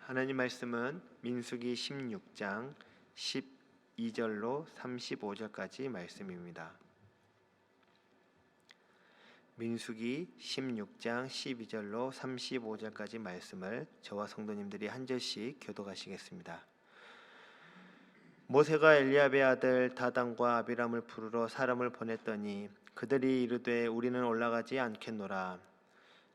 하나님 말씀은 민수기 16장 12절로 35절까지 말씀입니다. 민수기 16장 12절로 35절까지 말씀을 저와 성도님들이 한 절씩 교독하시겠습니다. 모세가 엘리압의 아들 다단과 아비람을 부르러 사람을 보냈더니 그들이 이르되 우리는 올라가지 않겠노라.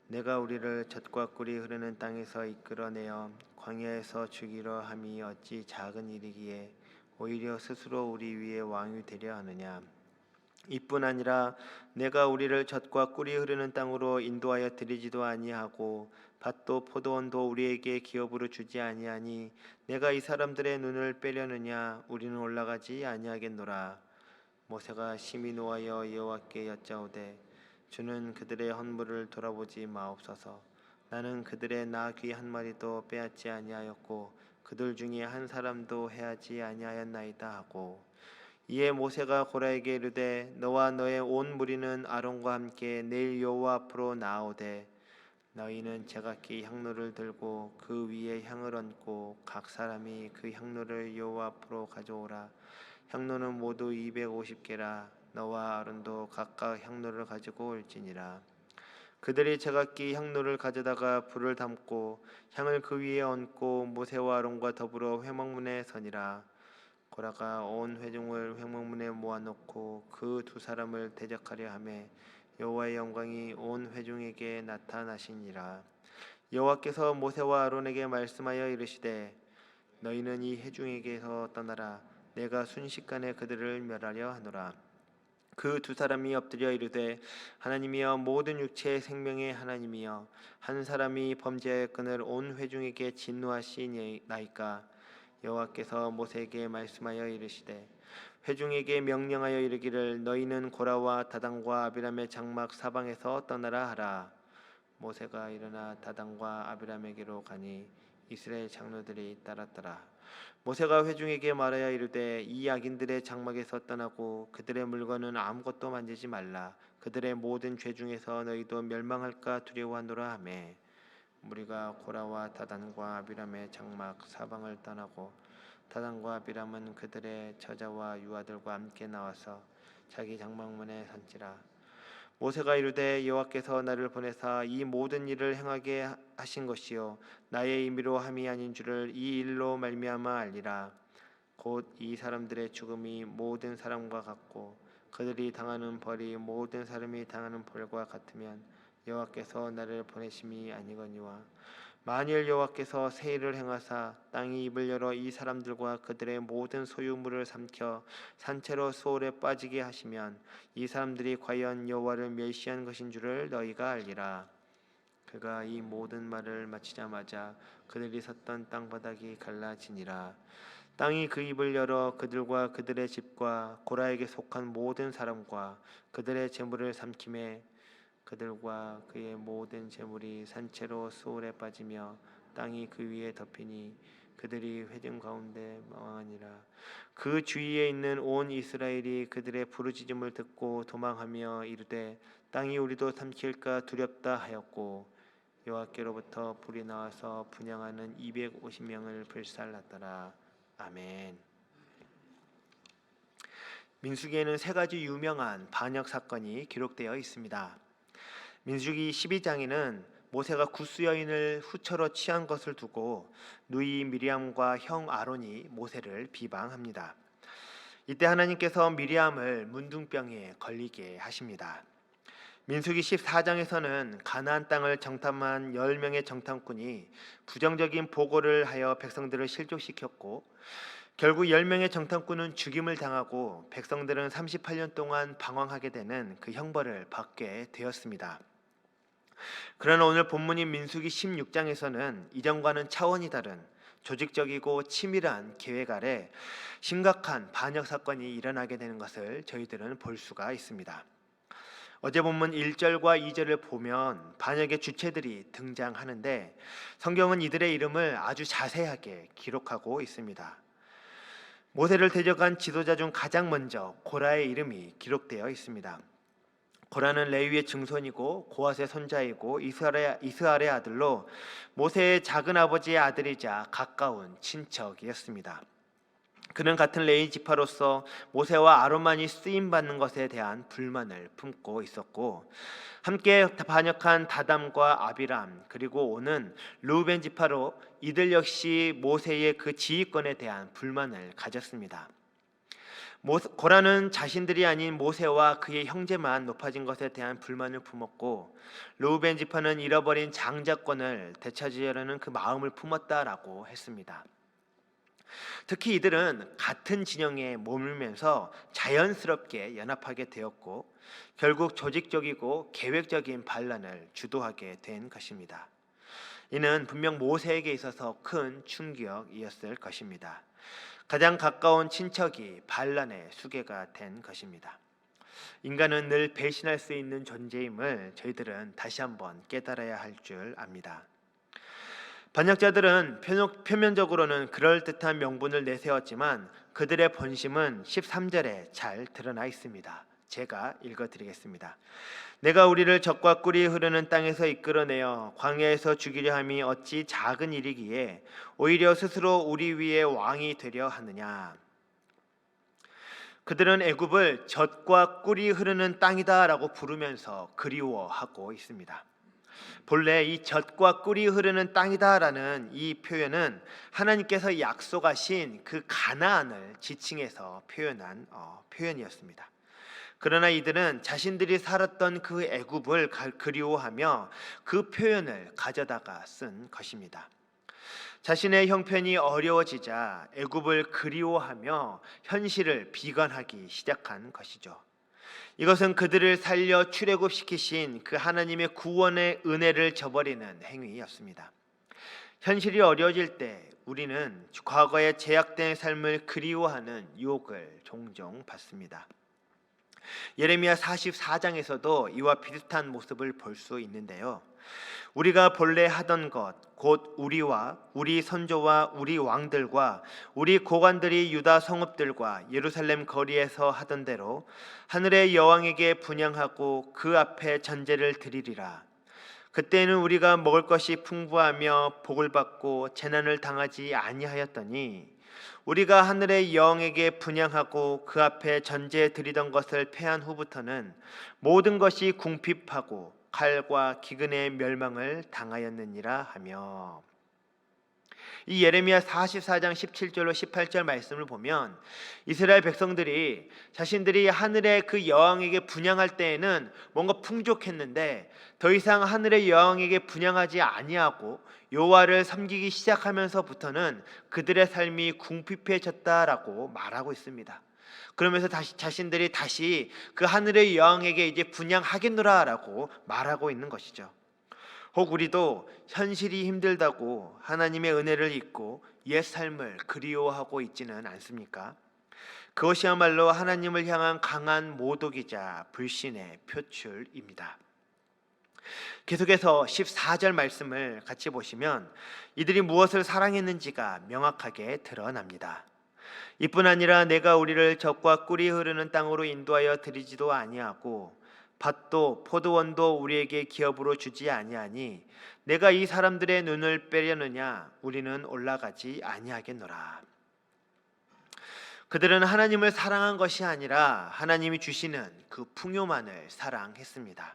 내가 우리를 젖과 꿀이 흐르는 땅에서 이끌어내어 광야에서 죽이려 함이 어찌 작은 일이기에 오히려 스스로 우리 위에 왕이 되려 하느냐. 이뿐 아니라 내가 우리를 젖과 꿀이 흐르는 땅으로 인도하여 드리지도 아니하고 밭도 포도원도 우리에게 기업으로 주지 아니하니 내가 이 사람들의 눈을 빼려느냐. 우리는 올라가지 아니하겠노라. 모세가 심히 노하여 여호와께 여짜오되 주는 그들의 헌물을 돌아보지 마옵소서. 나는 그들의 나 귀 한 마리도 빼앗지 아니하였고 그들 중에 한 사람도 해하지 아니하였나이다 하고, 이에 모세가 고라에게 이르되 너와 너의 온 무리는 아론과 함께 내일 여호와 앞으로 나아오되 너희는 제각기 향로를 들고 그 위에 향을 얹고 각 사람이 그 향로를 여호와 앞으로 가져오라. 향로는 모두 250개라. 너와 아론도 각각 향로를 가지고 올지니라. 그들이 제각기 향로를 가져다가 불을 담고 향을 그 위에 얹고 모세와 아론과 더불어 회막문에 서니라. 고라가 온 회중을 회막문에 모아놓고 그 두 사람을 대적하려 하매 여호와의 영광이 온 회중에게 나타나시니라. 여호와께서 모세와 아론에게 말씀하여 이르시되 너희는 이 회중에게서 떠나라. 내가 순식간에 그들을 멸하려 하노라. 그 두 사람이 엎드려 이르되 하나님이여 모든 육체의 생명의 하나님이여 한 사람이 범죄하였거늘 온 회중에게 진노하시나이까. 여호와께서 모세에게 말씀하여 이르시되 회중에게 명령하여 이르기를 너희는 고라와 다단과 아비람의 장막 사방에서 떠나라 하라. 모세가 일어나 다단과 아비람에게로 가니 이스라엘 장로들이 따랐더라. 모세가 회중에게 말하여 이르되 이 악인들의 장막에서 떠나고 그들의 물건은 아무것도 만지지 말라. 그들의 모든 죄 중에서 너희도 멸망할까 두려워하노라 하매 무리가 고라와 다단과 아비람의 장막 사방을 떠나고 다단과 아비람은 그들의 처자와 유아들과 함께 나와서 자기 장막문에 선지라. 모세가 이르되 여호와께서 나를 보내사 이 모든 일을 행하게 하신 것이요 나의 임의로 함이 아닌 줄을 이 일로 말미암아 알리라. 곧 이 사람들의 죽음이 모든 사람과 같고 그들이 당하는 벌이 모든 사람이 당하는 벌과 같으면 여호와께서 나를 보내심이 아니거니와 만일 여호와께서 새 일을 행하사 땅이 입을 열어 이 사람들과 그들의 모든 소유물을 삼켜 산채로 수월에 빠지게 하시면 이 사람들이 과연 여호와를 멸시한 것인 줄을 너희가 알리라. 그가 이 모든 말을 마치자마자 그들이 섰던 땅바닥이 갈라지니라. 땅이 그 입을 열어 그들과 그들의 집과 고라에게 속한 모든 사람과 그들의 재물을 삼키매 그들과 그의 모든 재물이 산채로 수월에 빠지며 땅이 그 위에 덮이니 그들이 회중 가운데 망하니라. 그 주위에 있는 온 이스라엘이 그들의 부르짖음을 듣고 도망하며 이르되 땅이 우리도 삼킬까 두렵다 하였고 여호와께로부터 불이 나와서 분향하는 250명을 불살랐더라. 아멘. 민수기에는 세 가지 유명한 반역 사건이 기록되어 있습니다. 민수기 12장에는 모세가 굿수 여인을 후처로 취한 것을 두고 누이 미리암과 형 아론이 모세를 비방합니다. 이때 하나님께서 미리암을 문둥병에 걸리게 하십니다. 민수기 14장에서는 가나안 땅을 정탐한 10명의 정탐꾼이 부정적인 보고를 하여 백성들을 실족시켰고 결국 10명의 정탐꾼은 죽임을 당하고 백성들은 38년 동안 방황하게 되는 그 형벌을 받게 되었습니다. 그러나 오늘 본문인 민수기 16장에서는 이전과는 차원이 다른 조직적이고 치밀한 계획 아래 심각한 반역 사건이 일어나게 되는 것을 저희들은 볼 수가 있습니다. 어제 본문 1절과 2절을 보면 반역의 주체들이 등장하는데 성경은 이들의 이름을 아주 자세하게 기록하고 있습니다. 모세를 대적한 지도자 중 가장 먼저 고라의 이름이 기록되어 있습니다. 고라는 레위의 증손이고 고핫의 손자이고 이스라엘의 아들로 모세의 작은 아버지의 아들이자 가까운 친척이었습니다. 그는 같은 레위 지파로서 모세와 아론만이 쓰임 받는 것에 대한 불만을 품고 있었고, 함께 반역한 다담과 아비람 그리고 오는 르우벤 지파로 이들 역시 모세의 그 지휘권에 대한 불만을 가졌습니다. 고라는 자신들이 아닌 모세와 그의 형제만 높아진 것에 대한 불만을 품었고, 르우벤 지파는 잃어버린 장자권을 되찾으려는 그 마음을 품었다라고 했습니다. 특히 이들은 같은 진영에 머물면서 자연스럽게 연합하게 되었고, 결국 조직적이고 계획적인 반란을 주도하게 된 것입니다. 이는 분명 모세에게 있어서 큰 충격이었을 것입니다. 가장 가까운 친척이 반란의 수괴가 된 것입니다. 인간은 늘 배신할 수 있는 존재임을 저희들은 다시 한번 깨달아야 할 줄 압니다. 반역자들은 표면적으로는 그럴듯한 명분을 내세웠지만 그들의 본심은 13절에 잘 드러나 있습니다. 제가 읽어드리겠습니다. 내가 우리를 적과 꿀이 흐르는 땅에서 이끌어내어 광야에서 죽이려 함이 어찌 작은 일이기에 오히려 스스로 우리 위에 왕이 되려 하느냐. 그들은 애굽을 젖과 꿀이 흐르는 땅이다라고 부르면서 그리워하고 있습니다. 본래 이 젖과 꿀이 흐르는 땅이다라는 이 표현은 하나님께서 약속하신 그 가나안을 지칭해서 표현한 표현이었습니다. 그러나 이들은 자신들이 살았던 그 애굽을 그리워하며 그 표현을 가져다가 쓴 것입니다. 자신의 형편이 어려워지자 애굽을 그리워하며 현실을 비관하기 시작한 것이죠. 이것은 그들을 살려 출애굽시키신 그 하나님의 구원의 은혜를 저버리는 행위였습니다. 현실이 어려워질 때 우리는 과거의 제약된 삶을 그리워하는 유혹을 종종 받습니다. 예레미야 44장에서도 이와 비슷한 모습을 볼 수 있는데요. 우리가 본래 하던 것, 곧 우리와 우리 선조와 우리 왕들과 우리 고관들이 유다 성읍들과 예루살렘 거리에서 하던 대로 하늘의 여왕에게 분향하고 그 앞에 전제를 드리리라. 그때는 우리가 먹을 것이 풍부하며 복을 받고 재난을 당하지 아니하였더니 우리가 하늘의 여왕에게 분향하고 그 앞에 전제 드리던 것을 패한 후부터는 모든 것이 궁핍하고 칼과 기근의 멸망을 당하였느니라 하며, 이 예레미야 44장 17절로 18절 말씀을 보면 이스라엘 백성들이 자신들이 하늘의 그 여왕에게 분향할 때에는 뭔가 풍족했는데 더 이상 하늘의 여왕에게 분향하지 아니하고 여호와를 섬기기 시작하면서부터는 그들의 삶이 궁핍해졌다라고 말하고 있습니다. 그러면서 자신들이 다시 그 하늘의 여왕에게 이제 분향하겠노라라고 말하고 있는 것이죠. 혹 우리도 현실이 힘들다고 하나님의 은혜를 잊고 옛 삶을 그리워하고 있지는 않습니까? 그것이야말로 하나님을 향한 강한 모독이자 불신의 표출입니다. 계속해서 14절 말씀을 같이 보시면 이들이 무엇을 사랑했는지가 명확하게 드러납니다. 이뿐 아니라 내가 우리를 젖과 꿀이 흐르는 땅으로 인도하여 드리지도 아니하고 밭도 포도원도 우리에게 기업으로 주지 아니하니 내가 이 사람들의 눈을 빼려느냐. 우리는 올라가지 아니하겠노라. 그들은 하나님을 사랑한 것이 아니라 하나님이 주시는 그 풍요만을 사랑했습니다.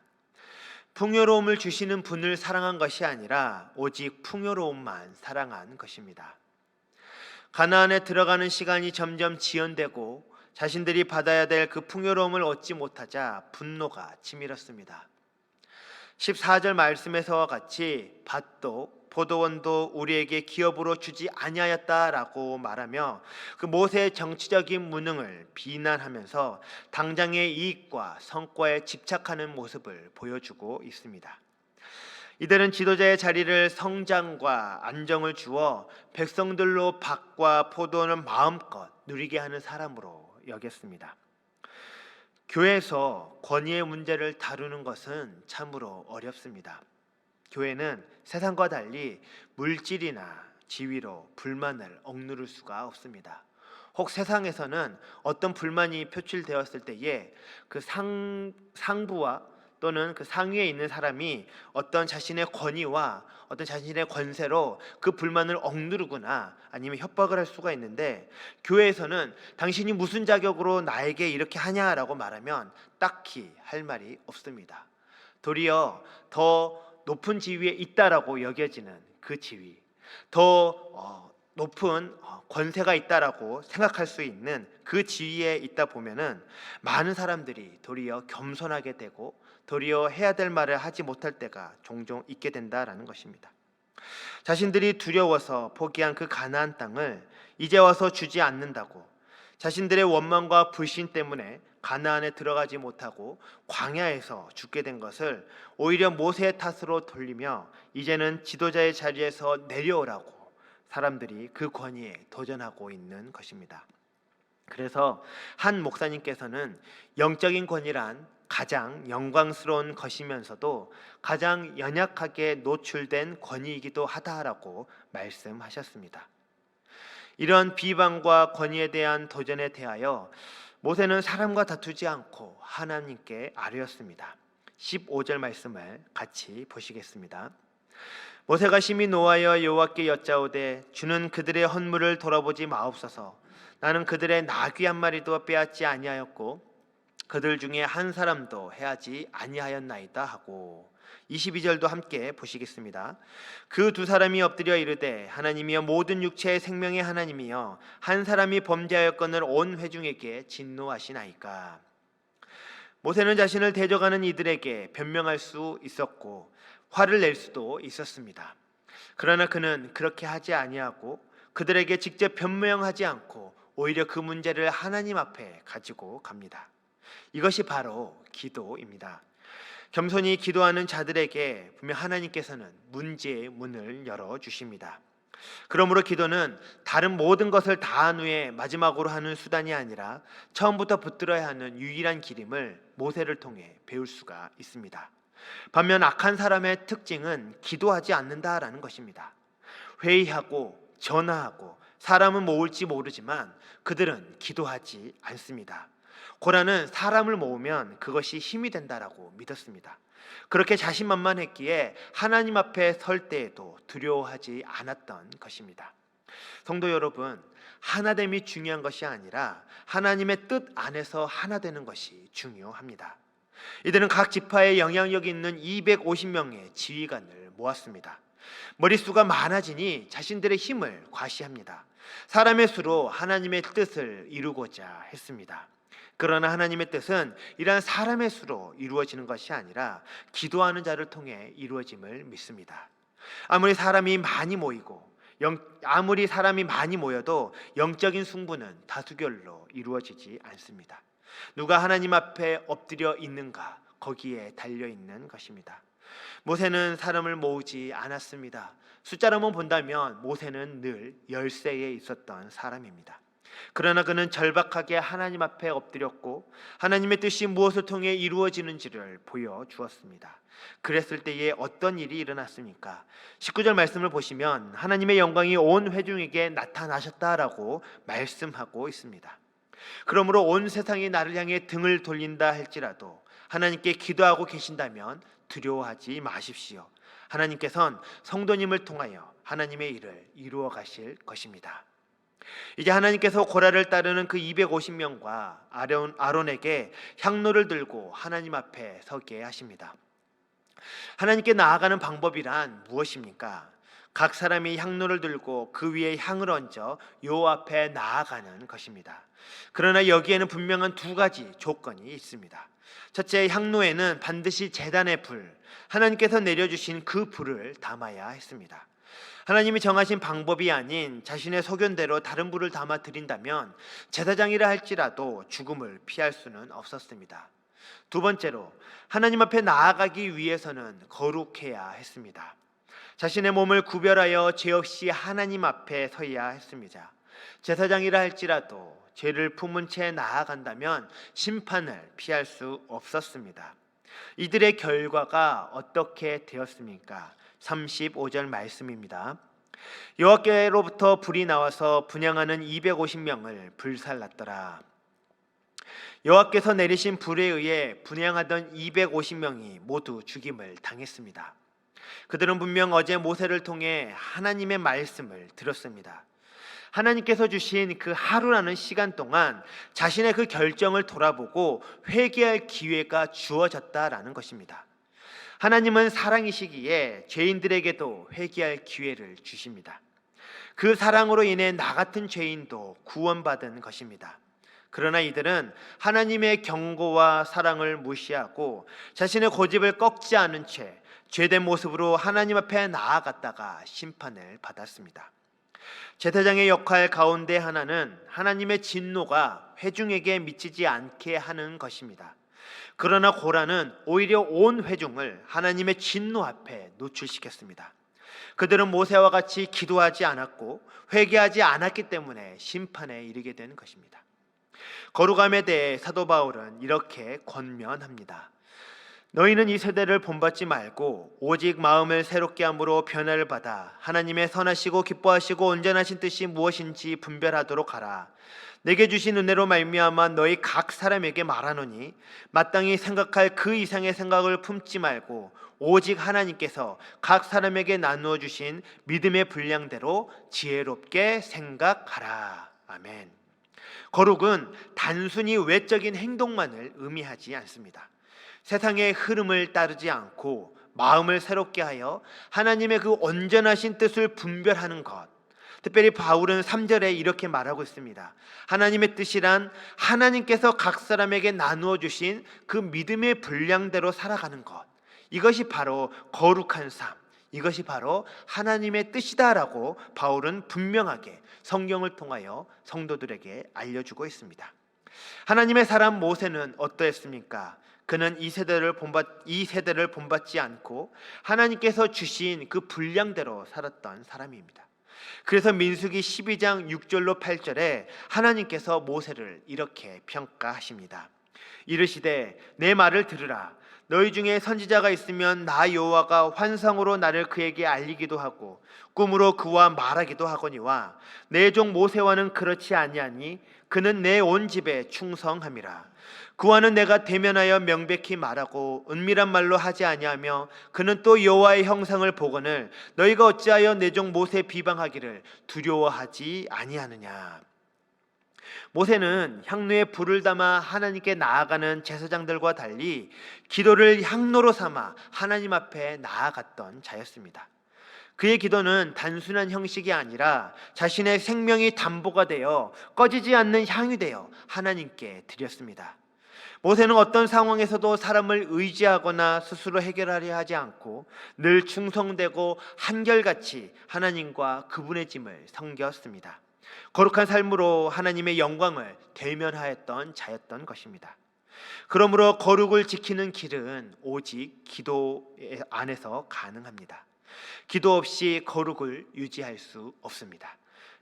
풍요로움을 주시는 분을 사랑한 것이 아니라 오직 풍요로움만 사랑한 것입니다. 가나안에 들어가는 시간이 점점 지연되고 자신들이 받아야 될 그 풍요로움을 얻지 못하자 분노가 치밀었습니다. 14절 말씀에서와 같이 밭도 포도원도 우리에게 기업으로 주지 아니하였다라고 말하며 그 모세의 정치적인 무능을 비난하면서 당장의 이익과 성과에 집착하는 모습을 보여주고 있습니다. 이들은 지도자의 자리를 성장과 안정을 주어 백성들로 밭과 포도원을 마음껏 누리게 하는 사람으로 여겼습니다. 교회에서 권위의 문제를 다루는 것은 참으로 어렵습니다. 교회는 세상과 달리 물질이나 지위로 불만을 억누를 수가 없습니다. 혹 세상에서는 어떤 불만이 표출되었을 때에 그 상부와 또는 그 상위에 있는 사람이 어떤 자신의 권위와 어떤 자신의 권세로 그 불만을 억누르거나 아니면 협박을 할 수가 있는데, 교회에서는 당신이 무슨 자격으로 나에게 이렇게 하냐라고 말하면 딱히 할 말이 없습니다. 도리어 더 높은 지위에 있다라고 여겨지는 그 지위, 더 높은 권세가 있다라고 생각할 수 있는 그 지위에 있다 보면은 많은 사람들이 도리어 겸손하게 되고 도리어 해야 될 말을 하지 못할 때가 종종 있게 된다라는 것입니다. 자신들이 두려워서 포기한 그 가나안 땅을 이제 와서 주지 않는다고, 자신들의 원망과 불신 때문에 가나안에 들어가지 못하고 광야에서 죽게 된 것을 오히려 모세의 탓으로 돌리며 이제는 지도자의 자리에서 내려오라고 사람들이 그 권위에 도전하고 있는 것입니다. 그래서 한 목사님께서는 영적인 권위란 가장 영광스러운 것이면서도 가장 연약하게 노출된 권위이기도 하다라고 말씀하셨습니다. 이런 비방과 권위에 대한 도전에 대하여 모세는 사람과 다투지 않고 하나님께 아뢰었습니다. 15절 말씀을 같이 보시겠습니다. 모세가 심히 노하여 여호와께 여짜오되 주는 그들의 헌물을 돌아보지 마옵소서. 나는 그들의 나귀 한 마리도 빼앗지 아니하였고 그들 중에 한 사람도 해하지 아니하였나이다 하고, 22절도 함께 보시겠습니다. 그 두 사람이 엎드려 이르되 하나님이여 모든 육체의 생명의 하나님이여 한 사람이 범죄하였거늘 온 회중에게 진노하시나이까. 모세는 자신을 대적하는 이들에게 변명할 수 있었고 화를 낼 수도 있었습니다. 그러나 그는 그렇게 하지 아니하고 그들에게 직접 변명하지 않고 오히려 그 문제를 하나님 앞에 가지고 갑니다. 이것이 바로 기도입니다. 겸손히 기도하는 자들에게 분명 하나님께서는 문제의 문을 열어주십니다. 그러므로 기도는 다른 모든 것을 다한 후에 마지막으로 하는 수단이 아니라 처음부터 붙들어야 하는 유일한 길임을 모세를 통해 배울 수가 있습니다. 반면 악한 사람의 특징은 기도하지 않는다라는 것입니다. 회의하고 전화하고 사람은 모을지 모르지만 그들은 기도하지 않습니다. 고라는 사람을 모으면 그것이 힘이 된다라고 믿었습니다. 그렇게 자신만만했기에 하나님 앞에 설 때에도 두려워하지 않았던 것입니다. 성도 여러분, 하나됨이 중요한 것이 아니라 하나님의 뜻 안에서 하나 되는 것이 중요합니다. 이들은 각 지파에 영향력이 있는 250명의 지휘관을 모았습니다. 머릿수가 많아지니 자신들의 힘을 과시합니다. 사람의 수로 하나님의 뜻을 이루고자 했습니다. 그러나 하나님의 뜻은 이러한 사람의 수로 이루어지는 것이 아니라 기도하는 자를 통해 이루어짐을 믿습니다. 아무리 사람이 많이 모여도 영적인 승부는 다수결로 이루어지지 않습니다. 누가 하나님 앞에 엎드려 있는가, 거기에 달려 있는 것입니다. 모세는 사람을 모으지 않았습니다. 숫자로만 본다면 모세는 늘 10세에 있었던 사람입니다. 그러나 그는 절박하게 하나님 앞에 엎드렸고 하나님의 뜻이 무엇을 통해 이루어지는지를 보여주었습니다. 그랬을 때에 어떤 일이 일어났습니까? 19절 말씀을 보시면 하나님의 영광이 온 회중에게 나타나셨다라고 말씀하고 있습니다. 그러므로 온 세상이 나를 향해 등을 돌린다 할지라도 하나님께 기도하고 계신다면 두려워하지 마십시오. 하나님께서는 성도님을 통하여 하나님의 일을 이루어 가실 것입니다. 이제 하나님께서 고라를 따르는 그 250명과 아론에게 향로를 들고 하나님 앞에 서게 하십니다. 하나님께 나아가는 방법이란 무엇입니까? 각 사람이 향로를 들고 그 위에 향을 얹어 여호와 앞에 나아가는 것입니다. 그러나 여기에는 분명한 두 가지 조건이 있습니다. 첫째, 향로에는 반드시 제단의 불, 하나님께서 내려주신 그 불을 담아야 했습니다. 하나님이 정하신 방법이 아닌 자신의 소견대로 다른 불을 담아 드린다면 제사장이라 할지라도 죽음을 피할 수는 없었습니다. 두 번째로, 하나님 앞에 나아가기 위해서는 거룩해야 했습니다. 자신의 몸을 구별하여 죄 없이 하나님 앞에 서야 했습니다. 제사장이라 할지라도 죄를 품은 채 나아간다면 심판을 피할 수 없었습니다. 이들의 결과가 어떻게 되었습니까? 35절 말씀입니다. 여호와께로부터 불이 나와서 분향하는 250명을 불살랐더라. 여호와께서 내리신 불에 의해 분향하던 250명이 모두 죽임을 당했습니다. 그들은 분명 어제 모세를 통해 하나님의 말씀을 들었습니다. 하나님께서 주신 그 하루라는 시간 동안 자신의 그 결정을 돌아보고 회개할 기회가 주어졌다라는 것입니다. 하나님은 사랑이시기에 죄인들에게도 회개할 기회를 주십니다. 그 사랑으로 인해 나 같은 죄인도 구원받은 것입니다. 그러나 이들은 하나님의 경고와 사랑을 무시하고 자신의 고집을 꺾지 않은 채 죄된 모습으로 하나님 앞에 나아갔다가 심판을 받았습니다. 제사장의 역할 가운데 하나는 하나님의 진노가 회중에게 미치지 않게 하는 것입니다. 그러나 고라는 오히려 온 회중을 하나님의 진노 앞에 노출시켰습니다. 그들은 모세와 같이 기도하지 않았고 회개하지 않았기 때문에 심판에 이르게 된 것입니다. 거룩함에 대해 사도 바울은 이렇게 권면합니다. 너희는 이 세대를 본받지 말고 오직 마음을 새롭게 함으로 변화를 받아 하나님의 선하시고 기뻐하시고 온전하신 뜻이 무엇인지 분별하도록 하라. 내게 주신 은혜로 말미암아 너희 각 사람에게 말하노니 마땅히 생각할 그 이상의 생각을 품지 말고 오직 하나님께서 각 사람에게 나누어 주신 믿음의 분량대로 지혜롭게 생각하라. 아멘. 거룩은 단순히 외적인 행동만을 의미하지 않습니다. 세상의 흐름을 따르지 않고 마음을 새롭게 하여 하나님의 그 온전하신 뜻을 분별하는 것. 특별히 바울은 3절에 이렇게 말하고 있습니다. 하나님의 뜻이란 하나님께서 각 사람에게 나누어 주신 그 믿음의 분량대로 살아가는 것. 이것이 바로 거룩한 삶, 이것이 바로 하나님의 뜻이다라고 바울은 분명하게 성경을 통하여 성도들에게 알려주고 있습니다. 하나님의 사람 모세는 어떠했습니까? 그는 이 세대를 본받지 않고 하나님께서 주신 그 분량대로 살았던 사람입니다. 그래서 민수기 12장 6절로 8절에 하나님께서 모세를 이렇게 평가하십니다. 이르시되 내 말을 들으라. 너희 중에 선지자가 있으면 나 여호와가 환상으로 나를 그에게 알리기도 하고 꿈으로 그와 말하기도 하거니와 내 종 모세와는 그렇지 아니하니 그는 내 온 집에 충성함이라. 그와는 내가 대면하여 명백히 말하고 은밀한 말로 하지 아니하며 그는 또 여호와의 형상을 보거늘 너희가 어찌하여 내 종 모세 비방하기를 두려워하지 아니하느냐. 모세는 향로에 불을 담아 하나님께 나아가는 제사장들과 달리 기도를 향로로 삼아 하나님 앞에 나아갔던 자였습니다. 그의 기도는 단순한 형식이 아니라 자신의 생명이 담보가 되어 꺼지지 않는 향이 되어 하나님께 드렸습니다. 모세는 어떤 상황에서도 사람을 의지하거나 스스로 해결하려 하지 않고 늘 충성되고 한결같이 하나님과 그분의 짐을 섬겼습니다. 거룩한 삶으로 하나님의 영광을 대면하였던 자였던 것입니다. 그러므로 거룩을 지키는 길은 오직 기도 안에서 가능합니다. 기도 없이 거룩을 유지할 수 없습니다.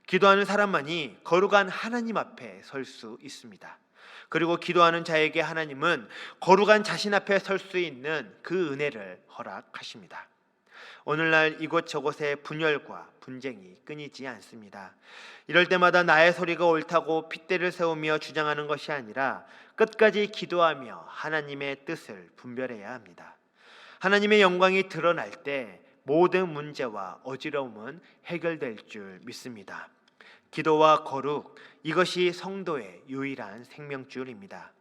기도하는 사람만이 거룩한 하나님 앞에 설 수 있습니다. 그리고 기도하는 자에게 하나님은 거룩한 자신 앞에 설 수 있는 그 은혜를 허락하십니다. 오늘날 이곳저곳에 분열과 분쟁이 끊이지 않습니다. 이럴 때마다 나의 소리가 옳다고 핏대를 세우며 주장하는 것이 아니라 끝까지 기도하며 하나님의 뜻을 분별해야 합니다. 하나님의 영광이 드러날 때 모든 문제와 어지러움은 해결될 줄 믿습니다. 기도와 거룩, 이것이 성도의 유일한 생명줄입니다.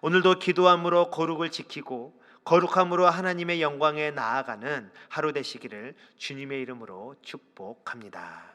오늘도 기도함으로 거룩을 지키고 거룩함으로 하나님의 영광에 나아가는 하루 되시기를 주님의 이름으로 축복합니다.